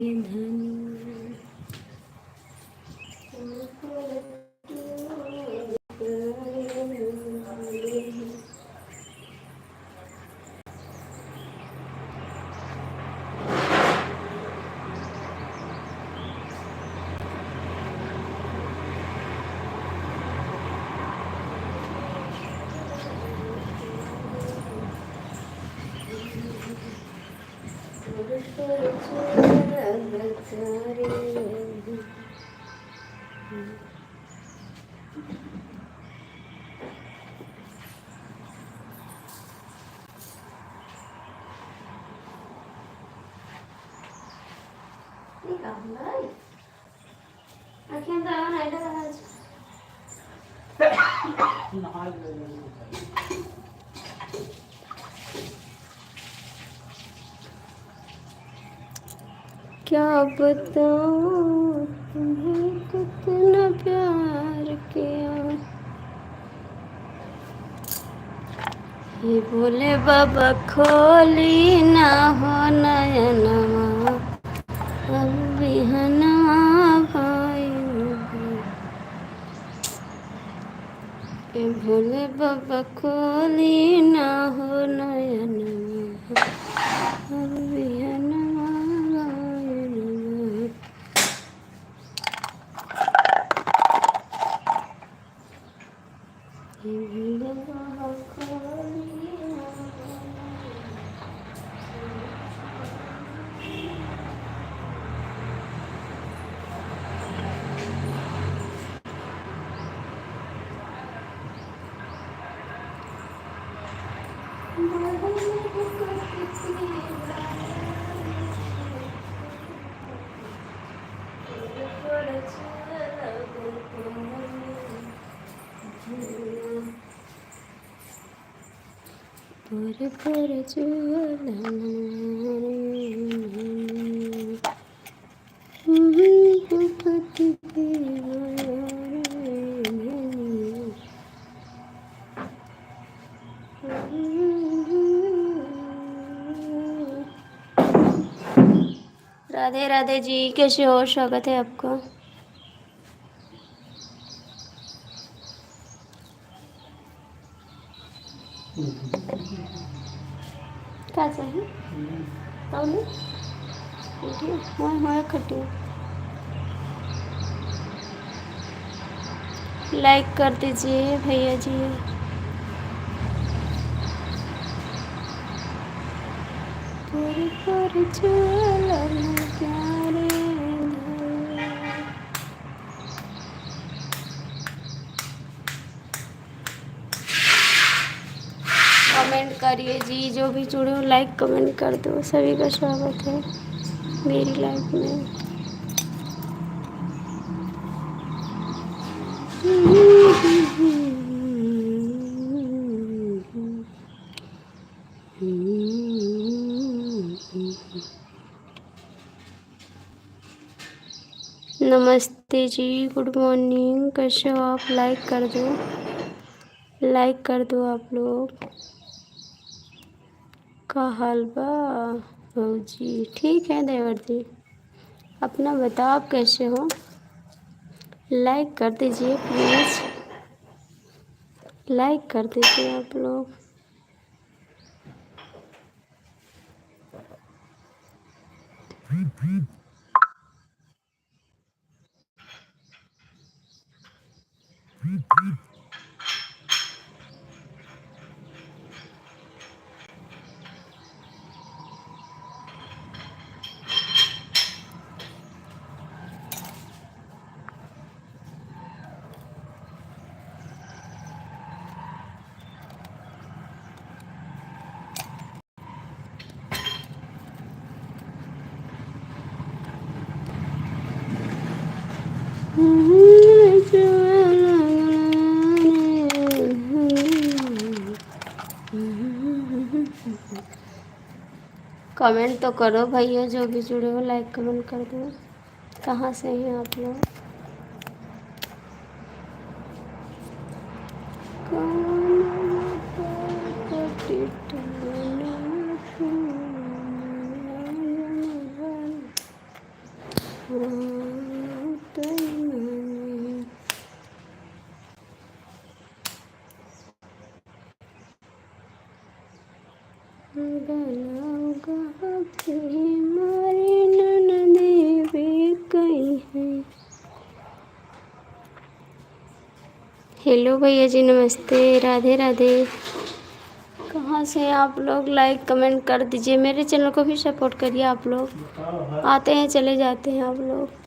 धनी क्या बताऊं तुम्हें कितना प्यार किया। ये बोले बाबा खोली ना हो नयनमा अब बिहनवा भाई। ये भोले बाबा खोली ना हो नयनमा अब बिहनवा भाई। ये भोले बाबा खोली ना हो पर राधे राधे जी, कैसे हो? स्वागत है आपका। क्या चाहिए? तौली उठिए, मैं खटी लाइक कर दीजिए भैया जी। पर चलन प्यारे कमेंट करिए जी, जो भी जुड़े हो लाइक कमेंट कर दो। सभी का स्वागत है मेरी लाइफ में। नमस्ते जी, गुड मॉर्निंग, कैसे हो आप? लाइक कर दो, लाइक कर दो आप लोग। का हाल बा जी? ठीक है देवर जी, अपना बताओ आप कैसे हो? लाइक कर दीजिए प्लीज़, लाइक कर दीजिए आप लोग। कमेंट तो करो भैया, जो भी जुड़े हो लाइक कमेंट कर दो। कहाँ से हैं आप लोग? रात में हमारी ननदी भी गई है। हेलो भैया जी, नमस्ते, राधे राधे। कहाँ से हैं आप लोग? लाइक कमेंट कर दीजिए, मेरे चैनल को भी सपोर्ट करिए। आप लोग आते हैं चले जाते हैं आप लोग।